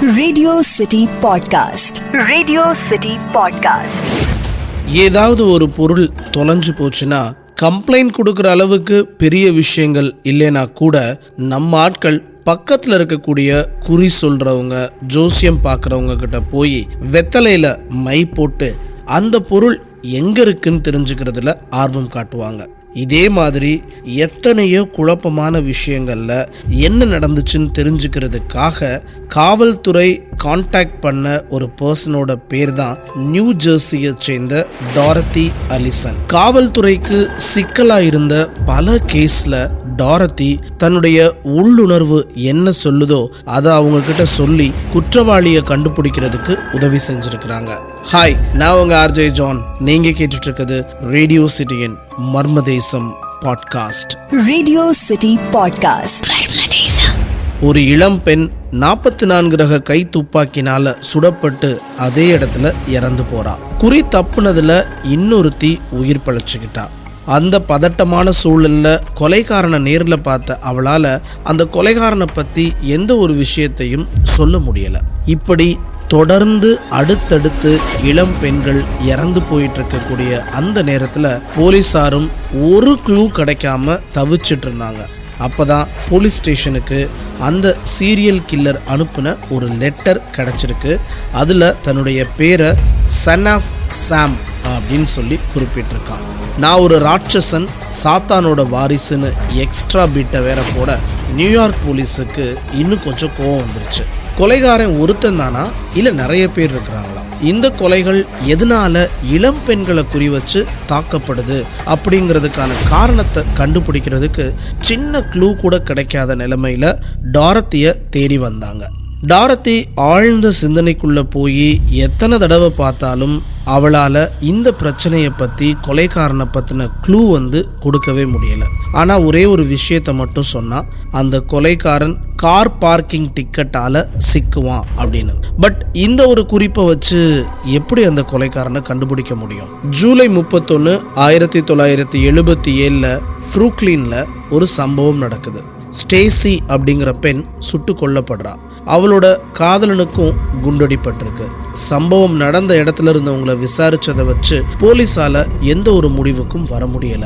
Radio city podcast. Radio city podcast. ஏதாவது ஒரு பொருள் தொலைஞ்சு போச்சுன்னா கம்ப்ளைண்ட் கொடுக்குற அளவுக்கு பெரிய விஷயங்கள் இல்லைனா கூட நம்ம ஆட்கள் பக்கத்தில் இருக்கக்கூடிய குறி சொல்றவங்க, ஜோசியம் பார்க்குறவங்க கிட்ட போய் வெத்தலையில மை போட்டு அந்த பொருள் எங்க இருக்குன்னு தெரிஞ்சுக்கிறதுல ஆர்வம் காட்டுவாங்க. இதே மாதிரி எத்தனையோ குழப்பமான விஷயங்கள்ல என்ன நடந்துச்சுன்னு தெரிஞ்சுக்கிறதுக்காக காவல்துறை கான்டாக்ட் பண்ண ஒரு பர்சனோட பேர் தான் நியூ ஜெர்சியை சேர்ந்த டாரத்தி அலிசன். காவல்துறைக்கு சிக்கலா இருந்த பல கேஸ்ல டாரத்தி தன்னுடைய உள்ளுணர்வு என்ன சொல்லுதோ அதை அவங்க கிட்ட சொல்லி குற்றவாளியை கண்டுபிடிக்கிறதுக்கு உதவி செஞ்சிருக்கிறாங்க. ஹாய், நான் உங்க ஆர்ஜே ஜான். நீங்க கேட்டுட்டு இருக்குது ரேடியோ சிட்டியின் Marmadesam podcast. Radio city podcast. Marmadesam. ஒரு இளம் பெண் 44 ரக கை துப்பாக்கினால சுடப்பட்டு அதே இடத்துல இறந்து போறா. குறி தப்புனதுல இன்னொருத்தி உயிர் பழச்சுக்கிட்டா. அந்த பதட்டமான சூழல்ல கொலைகாரனை நேரில் பார்த்த அவளால அந்த கொலைகாரனை பத்தி எந்த ஒரு விஷயத்தையும் சொல்ல முடியல. இப்படி தொடர்ந்து அடுத்தடுத்து இளம் பெண்கள் இறந்து போயிட்டு இருக்கக்கூடிய அந்த நேரத்துல போலீசாரும் ஒரு க்ளூ கிடைக்காம தவிச்சிட்டு இருந்தாங்க. அப்பதான் போலீஸ் ஸ்டேஷனுக்கு அந்த சீரியல் கில்லர் அனுப்புன ஒரு லெட்டர் கிடைச்சிருக்கு. அதுல தன்னுடைய பேரை சன் ஆஃப் சாம் அப்படின்னு சொல்லி குறிப்பிட்டிருக்கான். நான் ஒரு ராட்சசன், சாத்தானோட வாரிசுன்னு எக்ஸ்ட்ரா பீட்டை வேற போட நியூயார்க் போலீஸுக்கு இன்னும் கொஞ்சம் கோவம் வந்துருச்சு. கொலைகாரன் ஒருத்தன் தானா இல்ல நிறைய பேர் இருக்கிறாங்களா? இந்த கொலைகள் எதனால இளம் பெண்களை குறி வச்சு தாக்கப்படுது அப்படிங்கிறதுக்கான காரணத்தை கண்டுபிடிக்கிறதுக்கு சின்ன க்ளூ கூட கிடைக்காத நிலைமையில டாரத்திய தேடி வந்தாங்க. டாரத்தி ஆழ்ந்த சிந்தனைக்குள்ள போய் எத்தனை தடவை பார்த்தாலும் அவளால் இந்த பிரச்சனையை பற்றி, கொலைகாரனை பற்றின க்ளூ கொடுக்கவே முடியலை. ஆனால் ஒரே ஒரு விஷயத்தை மட்டும் சொன்னால், அந்த கொலைகாரன் கார் பார்க்கிங் டிக்கெட்டால் சிக்குவான் அப்படின்னு. பட் இந்த ஒரு குறிப்பை வச்சு எப்படி அந்த கொலைகாரனை கண்டுபிடிக்க முடியும்? ஜூலை 31, 1977 ஃப்ரூக்ளின்ல ஒரு சம்பவம் நடக்குது. ஸ்டேசி அப்படிங்கிற பெண் சுட்டு கொல்லப்படுறா. அவளோட காதலனுக்கும் குண்டடிப்பட்டிருக்கு. சம்பவம் நடந்த இடத்துல இருந்தவங்களை விசாரிச்சதை வச்சு போலீஸால எந்த ஒரு முடிவுக்கும் வர முடியல.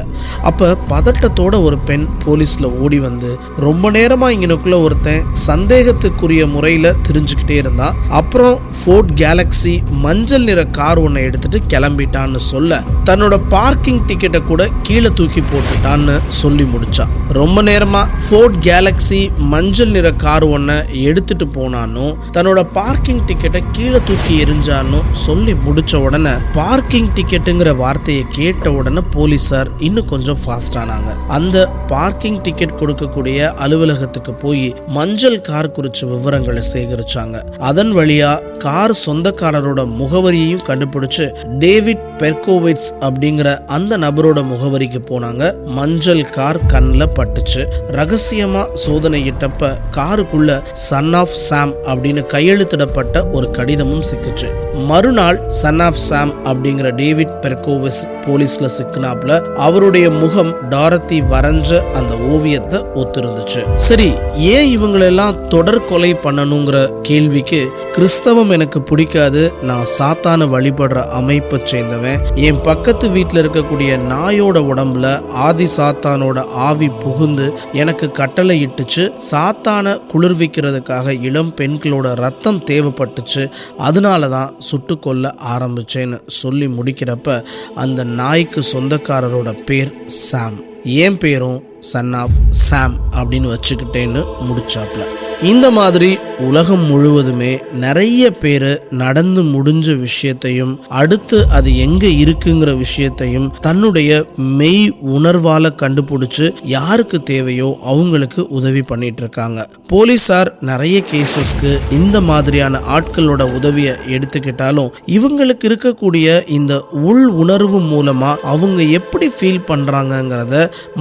அப்ப பதட்டத்தோட ஒரு பெண் போலீஸ்ல ஓடி வந்து ரொம்ப நேரமா இங்கனுக்குள்ள ஒருத்தன் சந்தேகத்துக்குரிய முறையில தெரிஞ்சுக்கிட்டே இருந்தான். அப்புறம் ஃபோர்ட் கேலக்ஸி மஞ்சள் நிற கார் ஒன்னை எடுத்துட்டு கிளம்பிட்டான்னு சொல்ல, தன்னோட பார்க்கிங் டிக்கெட்டை கூட கீழே தூக்கி போட்டுட்டான்னு சொல்லி முடிச்சா. ரொம்ப நேரமா ஃபோர்ட் கேலக்ஸி மஞ்சள் நிற கார் ஒன்னை எடுத்துட்டு போனானோ, தன்னோட பார்க்கிங் டிக்கெட்டை கீழே தூக்கி எரிஞ்சானோ சொல்லி முடிச்ச உடனே பார்க்கிங் டிக்கெட்டுங்கிற வார்த்தையை கேட்ட உடனே போலீசார் இன்னும் கொஞ்சம் ஃபாஸ்ட் ஆனாங்க. அந்த பார்க்கிங் டிக்கெட் கொடுக்கக்கூடிய அலுவலகத்துக்கு போய் மஞ்சள் கார் குறிச்ச விவரங்களை சேகரிச்சாங்க. அதன் வழியா கார் சொந்தக்காரரோட முகவரியையும் கண்டுபிடிச்சு டேவிட் பெர்கோவிட்ஸ் அப்படிங்கிற அந்த நபரோட முகவரிக்கு போனாங்க. மஞ்சள் கார் கண்ணில் பட்டுச்சு. ரகசியமா சோதனையிட்டப்ப காருக்குள்ள சன் ஆஃப் சாம் அப்படின்னு கையெழுத்திடப்பட்ட ஒரு கடிதமும் சிக்குச்சு. மறுநாள் சன் ஆஃப் சாம் அப்படிங்கிற டேவிட் பெர்கோவிஸ் போலீஸ்ல சிக்கினாப்ல. அவருடைய முகம் டாரத்தி வரைஞ்ச அந்த ஓவியத்தை ஒத்திருந்துச்சு. சரி, ஏன் இவங்களெல்லாம் தொடர் கொலை பண்ணணுங்கிற கேள்விக்கு, கிறிஸ்தவம் எனக்கு பிடிக்காது, நான் சாத்தான வழிபடுற அமைப்பை சேர்ந்தவன், என் பக்கத்து வீட்டில் இருக்கக்கூடிய நாயோட உடம்புல ஆதி சாத்தானோட ஆவி புகுந்து எனக்கு கட்டளை இட்டுச்சு, சாத்தான குளிர்விக்கிறதுக்காக இளம் பெண்களோட ரத்தம் தேவைப்பட்டுச்சு, அதனாலதான் சுட்டு கொல்ல ஆரம்பிச்சேன்னு சொல்லி முடிக்கிறப்ப அந்த நாய்க்கு சொந்தக்காரரோட பேர் சாம். என் பேரும் சன் ஆஃப் சாம் அப்படின்னு வச்சுக்கிட்டேன்னு முடிச்சாப்ல. இந்த மாதிரி உலகம் முழுவதுமே நிறைய பேர் நடந்து முடிஞ்ச விஷயத்தையும் அடுத்து அது எங்க இருக்குங்கிற விஷயத்தையும் தன்னுடைய மெய் உணர்வால கண்டுபிடிச்சு யாருக்கு தேவையோ அவங்களுக்கு உதவி பண்ணிட்டு இருக்காங்க. போலீசார் நிறைய கேசஸ்க்கு இந்த மாதிரியான ஆட்களோட உதவியை எடுத்துக்கிட்டாலும் இவங்களுக்கு இருக்கக்கூடிய இந்த உள் உணர்வு மூலமா அவங்க எப்படி ஃபீல் பண்றாங்கிறத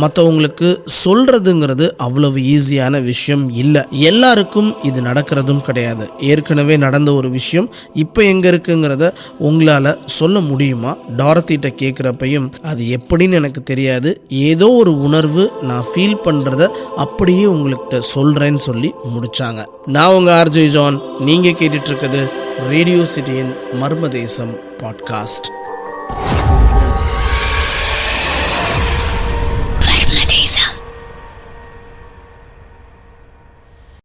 மற்றவங்களுக்கு சொல்றதுங்கிறது அவ்வளவு ஈஸியான விஷயம் இல்லை. எல்லா எல்லாருக்கும் இது நடக்கிறதும் கிடையாது. ஏற்கனவே நடந்த ஒரு விஷயம் இப்போ எங்கே இருக்குங்கிறத உங்களால் சொல்ல முடியுமா? டாரத்திட்ட கேட்குறப்பையும் அது எப்படின்னு எனக்கு தெரியாது, ஏதோ ஒரு உணர்வு நான் ஃபீல் பண்ணுறத அப்படியே உங்கள்கிட்ட சொல்கிறேன்னு சொல்லி முடித்தாங்க. நான் உங்கள் ஆர்ஜே ஜான். நீங்கள் கேட்டுட்ருக்கிறது ரேடியோ சிட்டியின் மர்மதேசம் பாட்காஸ்ட்.